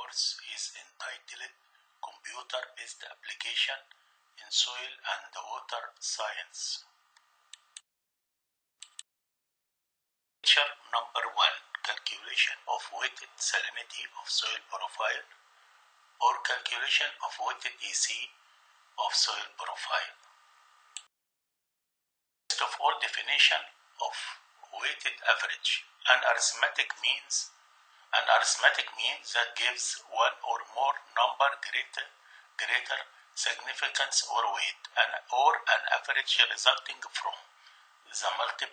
course is entitled Computer-Based Application in Soil and Water Science. Lecture number 1, Calculation of Weighted Salinity of Soil Profile or Calculation of Weighted EC of Soil Profile. First of all, definition of weighted average. An arithmetic means that gives one or more number greater significance or weight, or an average resulting from the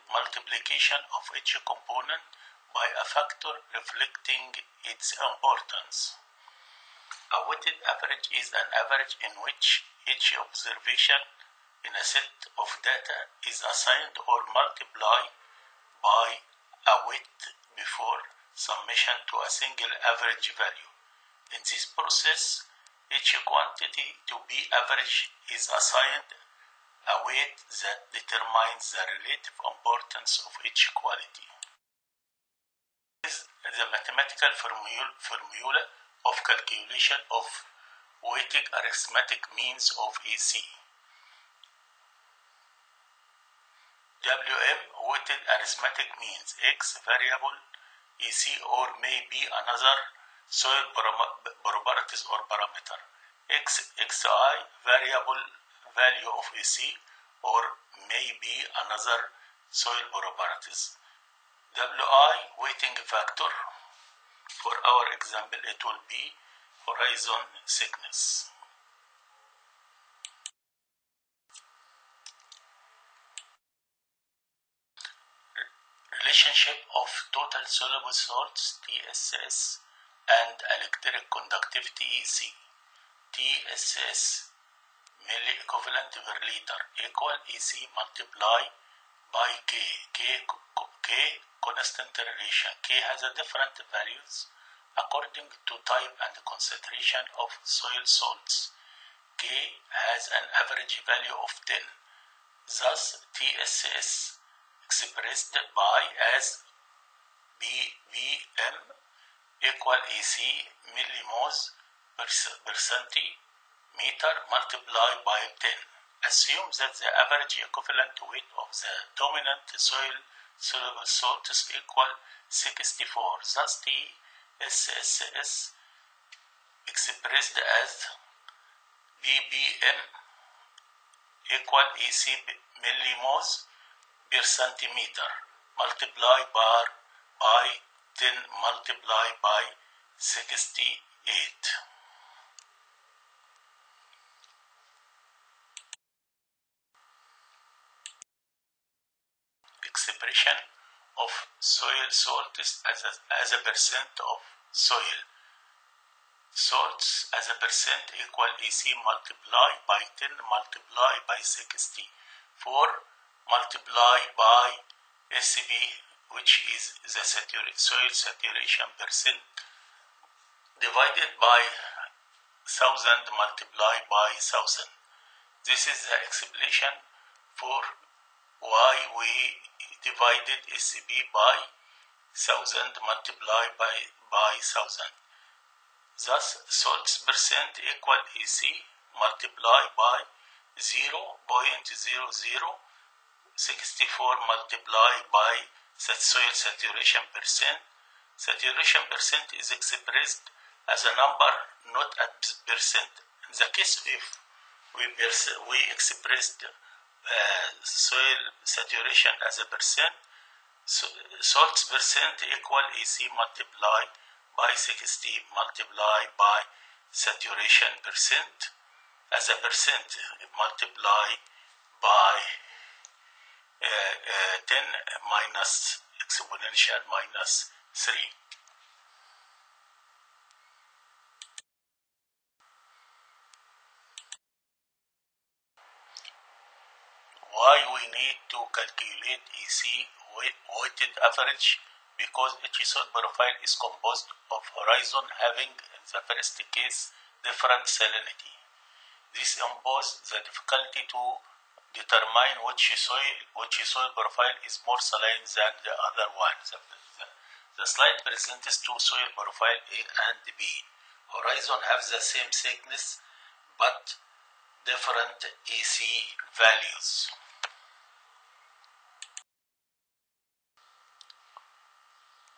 multiplication of each component by a factor reflecting its importance. A weighted average is an average in which each observation in a set of data is assigned or multiplied by a weight before summation to a single average value. In this process, each quantity to be averaged is assigned a weight that determines the relative importance of each quality. This is the mathematical formula of calculation of weighted arithmetic means of EC. WM, weighted arithmetic means, X variable EC or may be another soil properties or parameter. XI, variable value of EC or may be another soil properties. WI, weighting factor. For our example, it will be horizon thickness. Relationship of total soluble salts TSS and electric conductivity EC. TSS milli equivalent per liter equal EC multiplied by K. K constant relation. K has a different values according to type and concentration of soil salts. K has an average value of 10. Thus, TSS expressed by as BVM equal EC millimoles per centimeter multiplied by 10. Assume that the average equivalent weight of the dominant soil soluble salts equal 64. Thus, TSS expressed as BVM equal EC millimoles per centimeter multiplied by 10 multiplied by 68. Expression of soil salts as a percent of soil. Salts as a percent equal EC multiplied by 10 multiplied by 60. 4 multiplied by SB, which is the soil saturation percent, divided by 1000 multiplied by 1000. This is the explanation for why we divided SB by 1000 multiplied by 1000. Thus, salts percent equal EC multiplied by 0.0064 multiplied by soil saturation percent. Saturation percent is expressed as a number, not a percent. In the case if we expressed soil saturation as a percent, so salts percent equal EC multiplied by 60 multiplied by saturation percent as a percent multiplied by 10 minus exponential minus 3. Why we need to calculate EC weighted average? Because each soil profile is composed of horizon having, in the first case, different salinity. This imposes the difficulty to determine which soil profile is more saline than the other one. The slide presents two soil profile A and B. horizon have the same thickness but different EC values.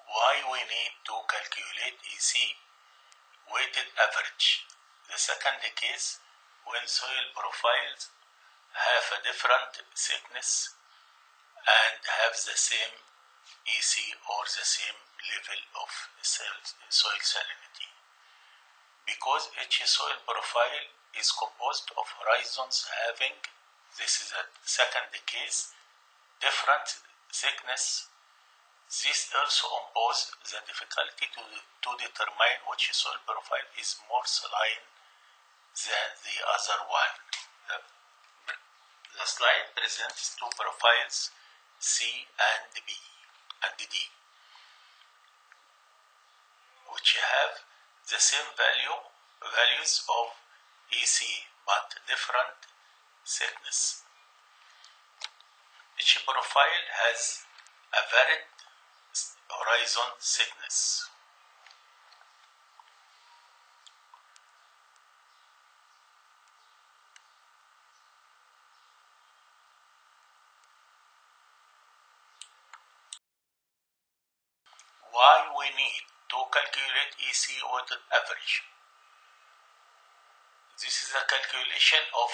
Why we need to calculate EC weighted average? The second case, when soil profiles have a different thickness and have the same EC or the same level of soil salinity. Because each soil profile is composed of horizons having, this is a second case, different thickness. This also imposes the difficulty to determine which soil profile is more saline than the other one. The slide presents two profiles, C and B and D, which have the same values of EC but different thickness. Each profile has a varied horizon thickness. Why we need to calculate EC weighted average? This is a calculation of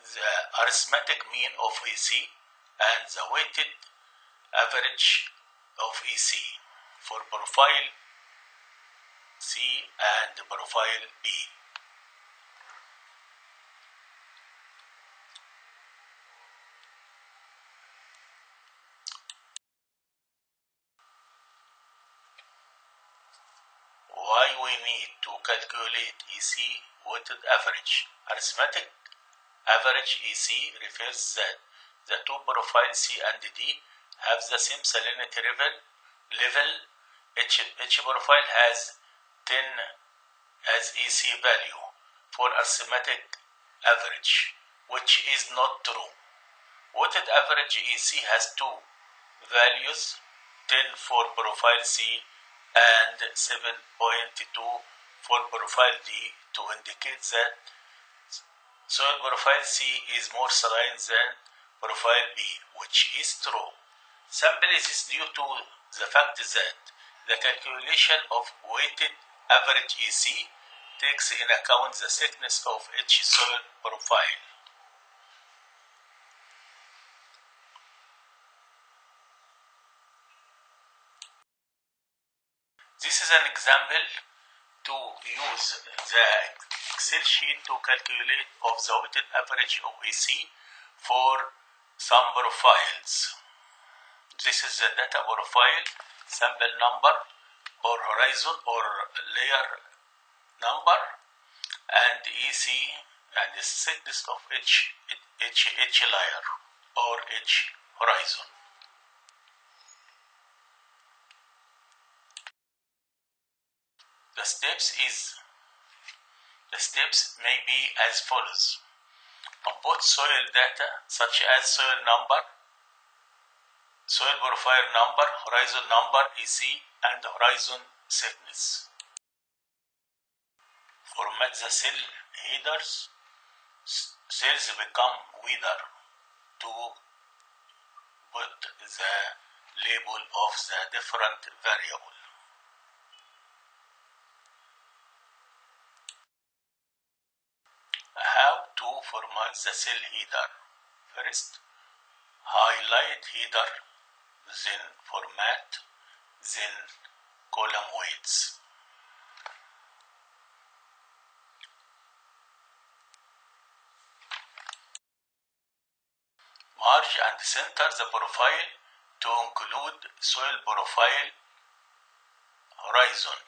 the arithmetic mean of EC and the weighted average of EC for profile C and profile B. Why we need to calculate EC weighted average? Arithmetic average EC refers that the two profiles C and D have the same salinity level. Each profile has 10 as EC value for arithmetic average, which is not true. Weighted average EC has two values, 10 for profile C and 7.2 for profile D, to indicate that soil profile C is more saline than profile B, which is true. Simply this is due to the fact that the calculation of weighted average EC takes in account the thickness of each soil profile. This is an example to use the Excel sheet to calculate of the weighted average of EC for some profiles. This is the data profile, sample number or horizon or layer number, and EC and the thickness of each layer or each horizon. The steps may be as follows. Input soil data such as soil number, soil profile number, horizon number, EC, and horizon thickness. Format the cell headers. Cells become wider to put the label of the different variable. How to format the cell header? First, highlight header, then format, then column weights. Marge and center the profile to include soil profile horizon.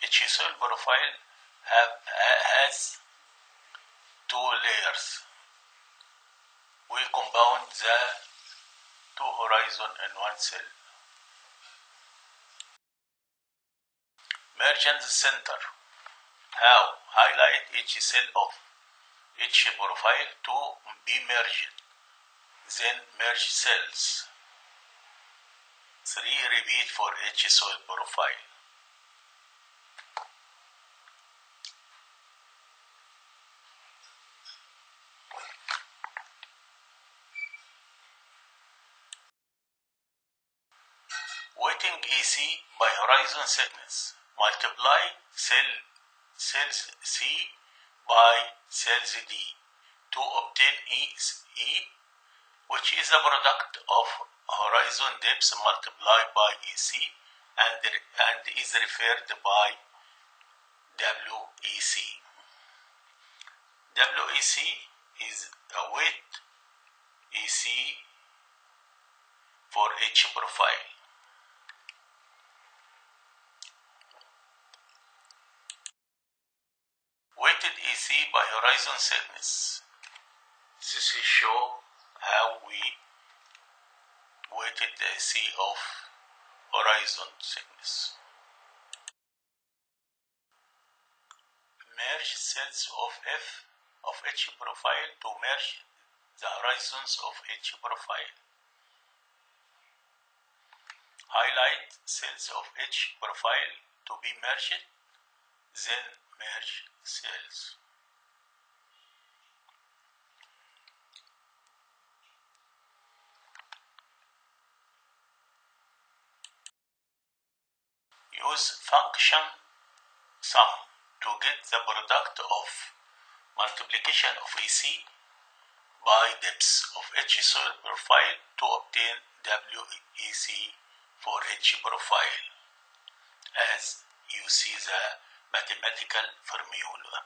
Each soil profile has two layers. We compound the two horizons in one cell. Merge and center. How? Highlight each cell of each profile to be merged. Then merge cells. 3 repeat for each soil profile. Weighting EC by horizon thickness. Multiply cells C by cells D to obtain E, which is a product of horizon depth multiplied by EC and is referred by WEC. WEC is a weight EC for each profile. Weighted EC by horizon thickness. This is show how we weighted the EC of horizon thickness. Merge cells of F of each profile to merge the horizons of each profile. Highlight cells of each profile to be merged, then merge cells. Use function sum to get the product of multiplication of EC by depth of each soil profile to obtain WEC for each profile, as you see the mathematical formula.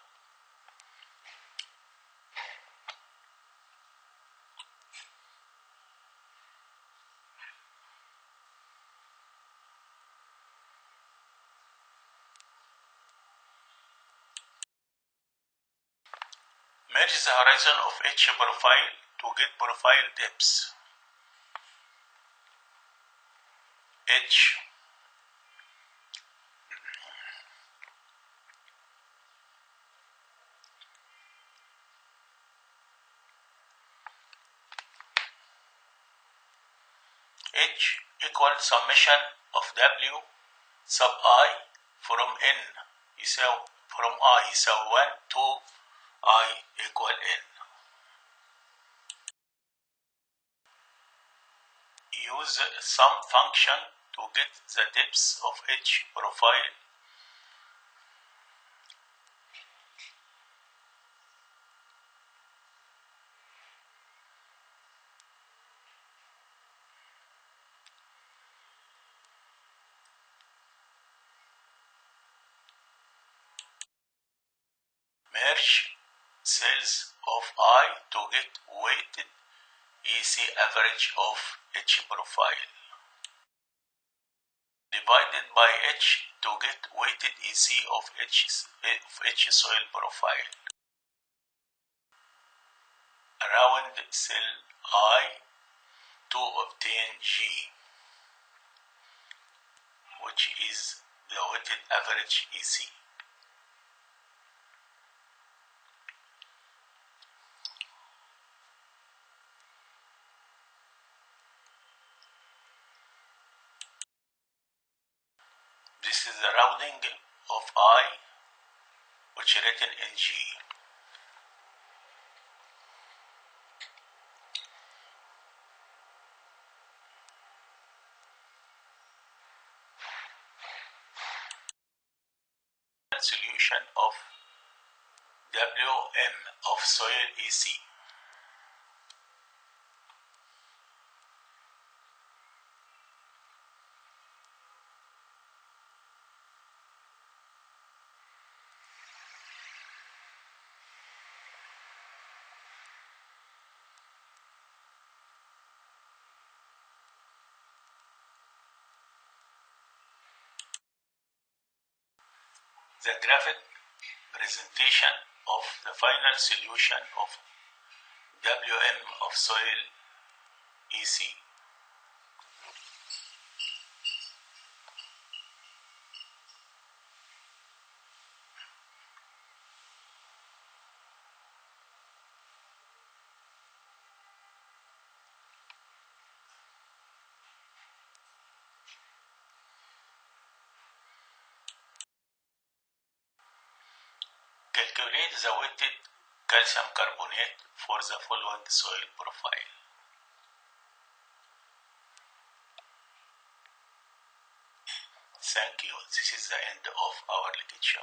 Merge the horizon of each profile to get profile depth. H equal summation of W sub I from N from I sub 1 to I equal N. Use sum function to get the depth of each profile. Merge cells of I to get weighted EC average of each profile. Divided by H to get weighted EC of each soil profile. Round cell I to obtain G, which is the weighted average EC. This is the rounding of I, which is written in G. Solution of WM of soil EC. The graphic presentation of the final solution of WM of soil EC. Calculate the weighted calcium carbonate for the following soil profile. Thank you. This is the end of our lecture.